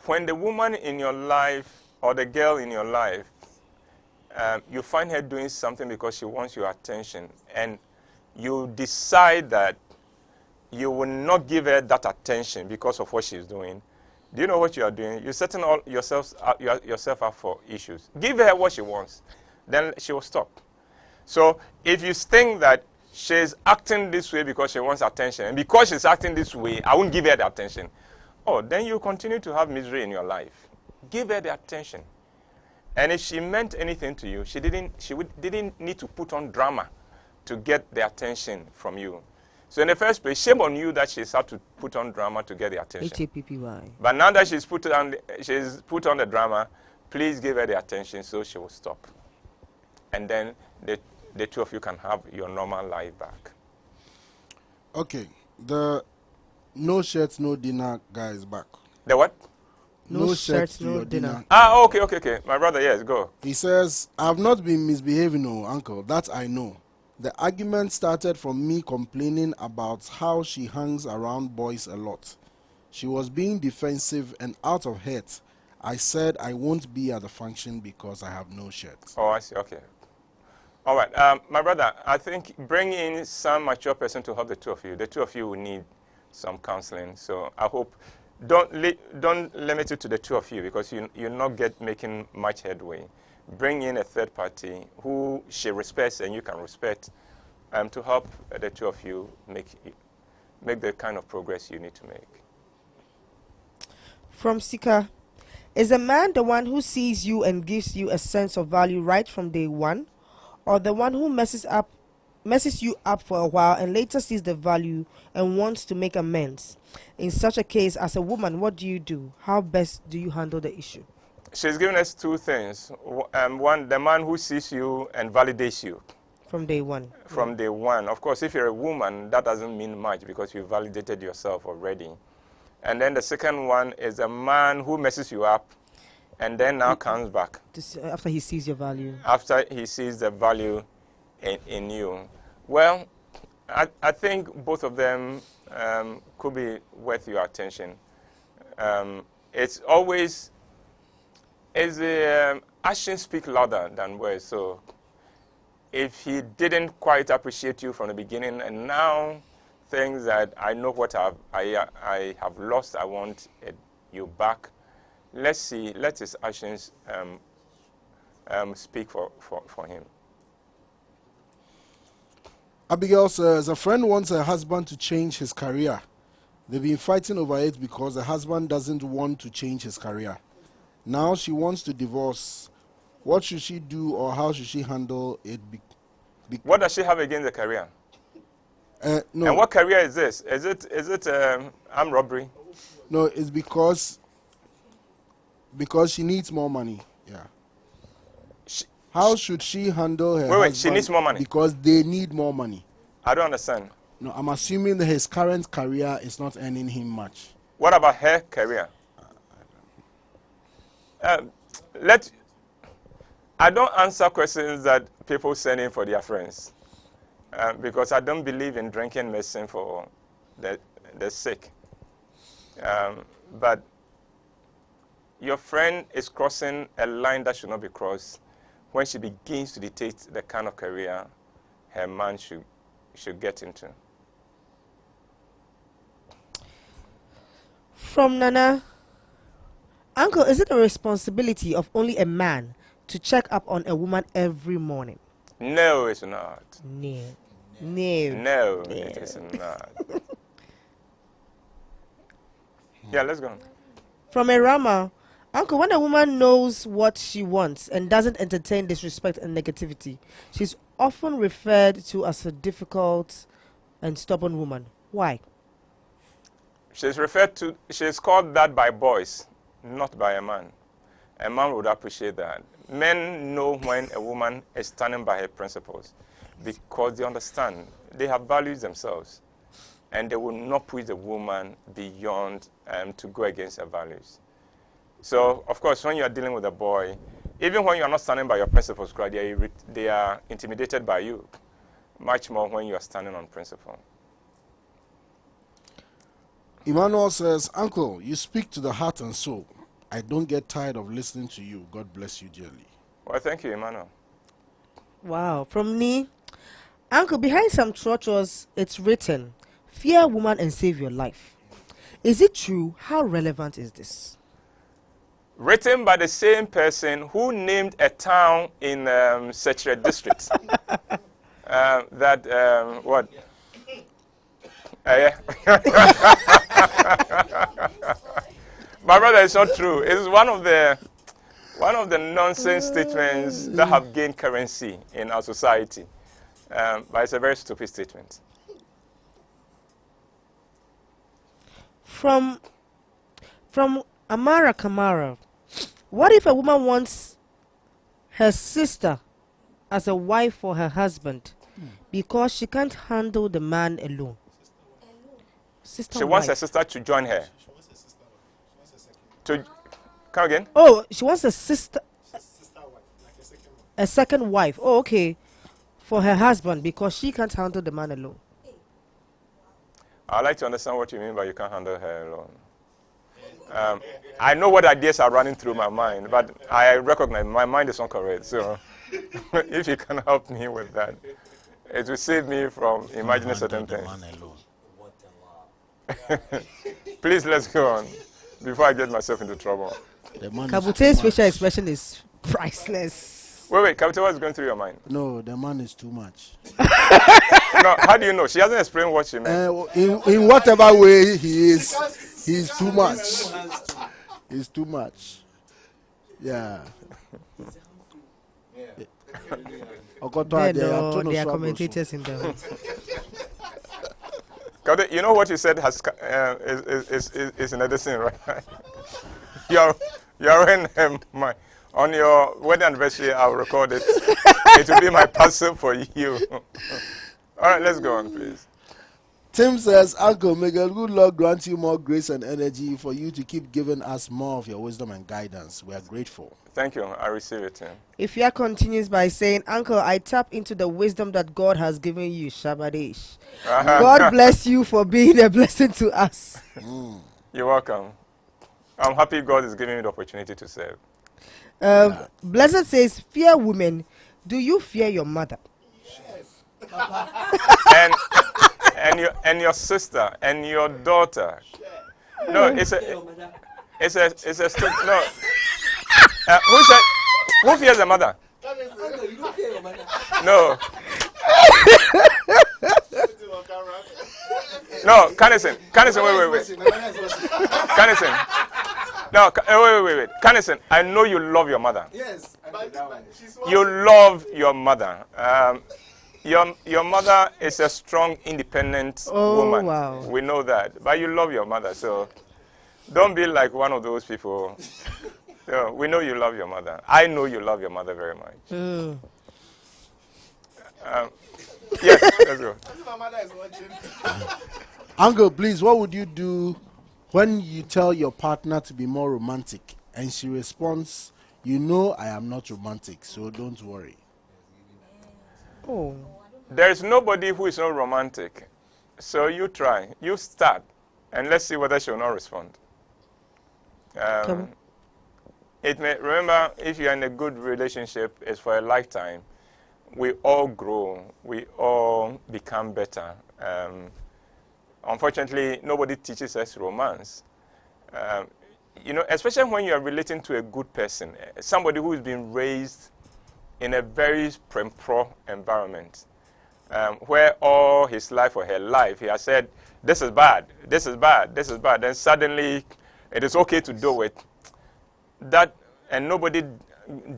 when the woman in your life or the girl in your life, you find her doing something because she wants your attention, and you decide that you will not give her that attention because of what she's doing, do you know what you are doing? You're setting yourself up for issues. Give her what she wants, then she will stop. So if you think that she's acting this way because she wants attention, and because she's acting this way, I won't give her the attention, oh, then you continue to have misery in your life. Give her the attention. And if she meant anything to you, she didn't need to put on drama to get the attention from you. So in the first place, shame on you that she's had to put on drama to get the attention. H-A-P-P-Y. But now that she's put on the drama, please give her the attention so she will stop. And then the two of you can have your normal life back. Okay, the no shirts, no dinner guy is back. The what? No shirts, shirts, to no your dinner. Ah, okay. My brother, yes, go. He says, I've not been misbehaving, no, uncle. That I know. The argument started from me complaining about how she hangs around boys a lot. She was being defensive and out of hate. I said I won't be at the function because I have no shirt. Oh, I see, okay. All right, my brother, I think bring in some mature person to help the two of you. The two of you will need some counseling. So I hope, don't limit it to the two of you because you're not making much headway. Bring in a third party who she respects and you can respect to help the two of you make the kind of progress you need to make. From Sika, is a man the one who sees you and gives you a sense of value right from day one, or the one who messes you up for a while and later sees the value and wants to make amends? In such a case, as a woman, what do you do? How best do you handle the issue? She's given us two things. One, the man who sees you and validates you. From day one. From day one. Of course, if you're a woman, that doesn't mean much because you validated yourself already. And then the second one is a man who messes you up and then now comes back. After he sees your value. After he sees the value in you. Well, I think both of them could be worth your attention. It's always, actions speak louder than words. So if he didn't quite appreciate you from the beginning and now thinks that I know what I have lost, I want you back, let's see, let his actions speak for him. Abigail says, a friend wants her husband to change his career. They've been fighting over it because the husband doesn't want to change his career. Now she wants to divorce. What should she do, or how should she handle it? What does she have against the career? No. And what career is this? Is it armed robbery? No, it's because she needs more money. Yeah. How should she handle her husband? Wait, she needs more money? Because they need more money. I don't understand. No, I'm assuming that his current career is not earning him much. What about her career? I don't answer questions that people send in for their friends because I don't believe in drinking medicine for the sick. But your friend is crossing a line that should not be crossed when she begins to dictate the kind of career her man should get into. From Nana, Uncle, is it a responsibility of only a man to check up on a woman every morning? No, it's not. No, it is not. Yeah, let's go on. From Erama, Uncle, when a woman knows what she wants and doesn't entertain disrespect and negativity, she's often referred to as a difficult and stubborn woman. Why? She's called that by boys, not by a man. A man would appreciate that. Men know when a woman is standing by her principles because they understand. They have values themselves. And they will not push the woman beyond to go against her values. So, of course, when you are dealing with a boy, even when you are not standing by your principles, they are intimidated by you, much more when you are standing on principle. Emmanuel says, Uncle, you speak to the heart and soul. I don't get tired of listening to you. God bless you dearly. Well, thank you, Emmanuel. Wow. From me, Uncle, behind some churches, it's written, fear a woman and save your life. Is it true? How relevant is this? Written by the same person who named a town in Secretariat district. What? Yeah. My brother, it's not true. It's one of the nonsense statements that have gained currency in our society. But it's a very stupid statement. From Amara Kamara, what if a woman wants her sister as a wife for her husband because she can't handle the man alone? She wants her sister to join her. Come again? Oh, she wants a sister, a second wife. Oh, okay, for her husband because she can't handle the man alone. I'd like to understand what you mean by you can't handle her alone. I know what ideas are running through my mind, but I recognize my mind is not correct. So if you can help me with that, it will save me from imagining certain things. Please, let's go on before I get myself into trouble. Kabute's facial expression is priceless. Wait, Kabute, what's going through your mind? No, the man is too much. No, how do you know? She hasn't explained what she meant. In whatever way he is, he's too much. It's too much. Yeah. Then, no, they are commentators in the house. You know what you said is in addition, right? you're in on your wedding anniversary. I'll record it. It will be my parcel for you. All right, let's go on, please. Tim says, Uncle, may God good Lord grant you more grace and energy for you to keep giving us more of your wisdom and guidance. We are grateful. Thank you. I receive it, Tim. Ifya continues by saying, Uncle, I tap into the wisdom that God has given you. Shabadesh. God bless you for being a blessing to us. You're welcome. I'm happy God is giving me the opportunity to serve. Blessed says, fear women. Do you fear your mother? and your sister and your daughter. No, it's a no. Who fears the mother? No. No, Canison, wait. Canison. No, wait. Canison, I know you love your mother. Yes. You love your mother. Your mother is a strong, independent woman. Wow. We know that. But you love your mother, so don't be like one of those people. We know you love your mother. I know you love your mother very much. Yes, let's go. My mother is watching. Uncle, please, what would you do when you tell your partner to be more romantic and she responds, you know I am not romantic, so don't worry? Oh. There is nobody who is not romantic. So you try. You start. And let's see whether she will not respond. Remember, if you're in a good relationship, it's for a lifetime. We all grow. We all become better. Unfortunately, nobody teaches us romance. Especially when you are relating to a good person, somebody who has been raised in a very pro environment, where all his life or her life, he has said, this is bad, this is bad, this is bad. Then suddenly, it is okay to do it. And nobody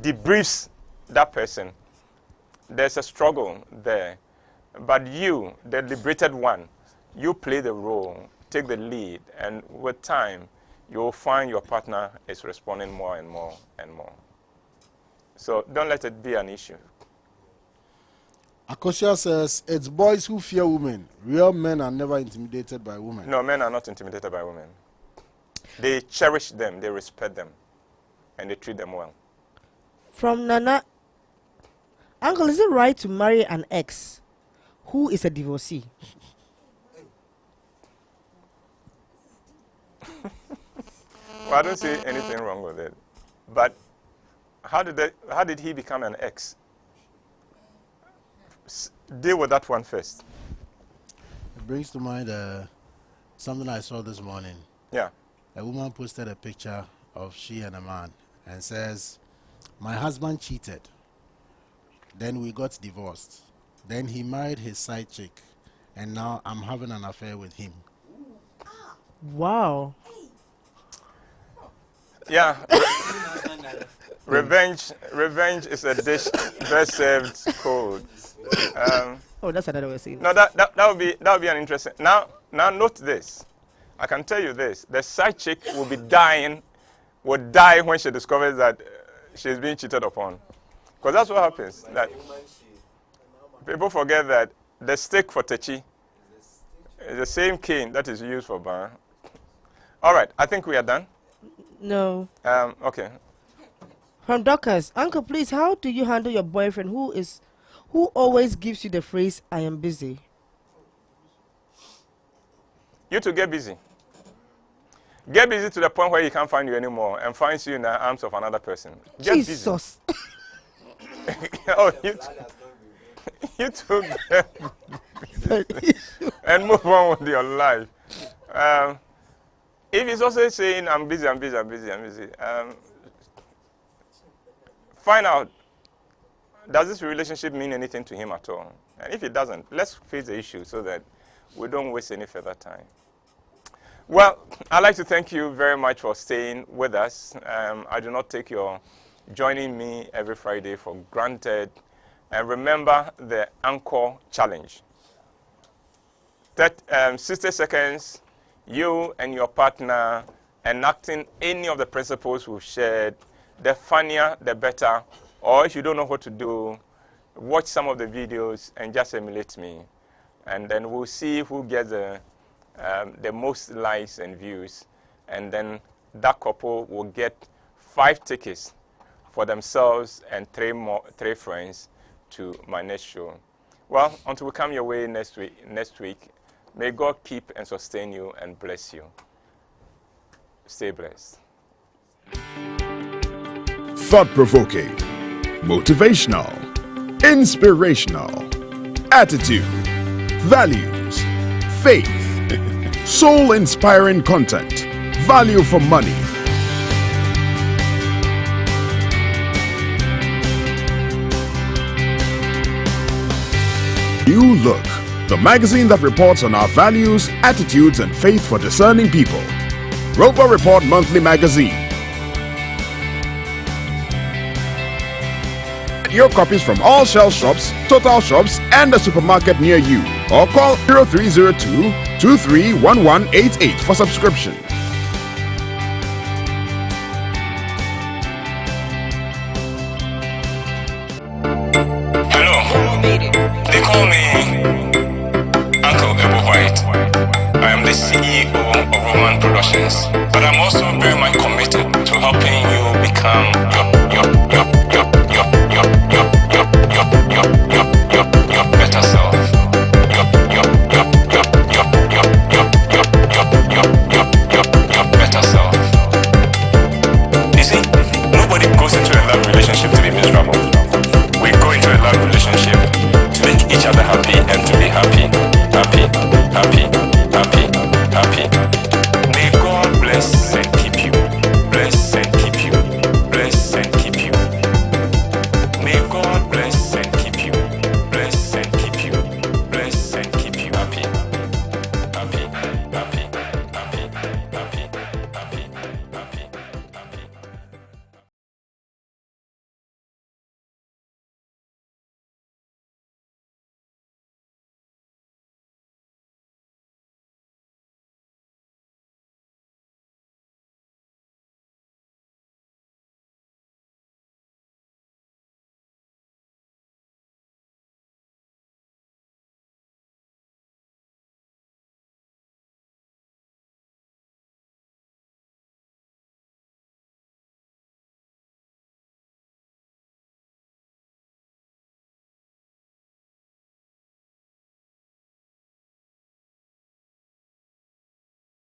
debriefs that person. There's a struggle there. But you, the liberated one, you play the role, take the lead, and with time, you'll find your partner is responding more and more and more. So don't let it be an issue. Akosia says, it's boys who fear women. Real men are never intimidated by women. No, men are not intimidated by women. They cherish them, they respect them, and they treat them well. From Nana, Uncle, is it right to marry an ex who is a divorcee? Well, I don't see anything wrong with it. But how did he become an ex? Deal with that one first. It brings to mind something I saw this morning. Yeah. A woman posted a picture of she and a man and says, my husband cheated. Then we got divorced. Then he married his side chick. And now I'm having an affair with him. Wow. Yeah. Revenge is a dish best served cold. That's another way of saying it. No, that would be an interesting. Now note this. I can tell you this: the side chick will die when she discovers that she's being cheated upon, because that's what happens. That people forget that the stick for techi is the same cane that is used for ban. All right, I think we are done. No. Okay. From Dorcas, Uncle, please, how do you handle your boyfriend who always gives you the phrase, I am busy? You to get busy. Get busy to the point where he can't find you anymore and finds you in the arms of another person. Get Jesus. Busy. Oh, you took and move on with your life. If he's also saying, I'm busy, find out, does this relationship mean anything to him at all? And if it doesn't, let's face the issue so that we don't waste any further time. Well, I'd like to thank you very much for staying with us. I do not take your joining me every Friday for granted. And remember the ENCORE challenge. 60 seconds, you and your partner enacting any of the principles we've shared. The funnier, the better. Or if you don't know what to do, watch some of the videos and just emulate me. And then we'll see who gets the most likes and views. And then that couple will get 5 tickets for themselves and 3 friends to my next show. Well, until we come your way next week, may God keep and sustain you and bless you. Stay blessed. Thought-provoking, motivational, inspirational, attitude, values, faith, soul-inspiring content, value for money. New Look, the magazine that reports on our values, attitudes, and faith for discerning people. Rover Report Monthly Magazine. Get your copies from all Shell shops, Total shops, and a supermarket near you. Or call 0302-231188 for subscription. They call me Uncle WHYTE. I am the CEO of Womanhood Productions, but I'm also very much committed to helping you become your better self. Your better self. You see, nobody goes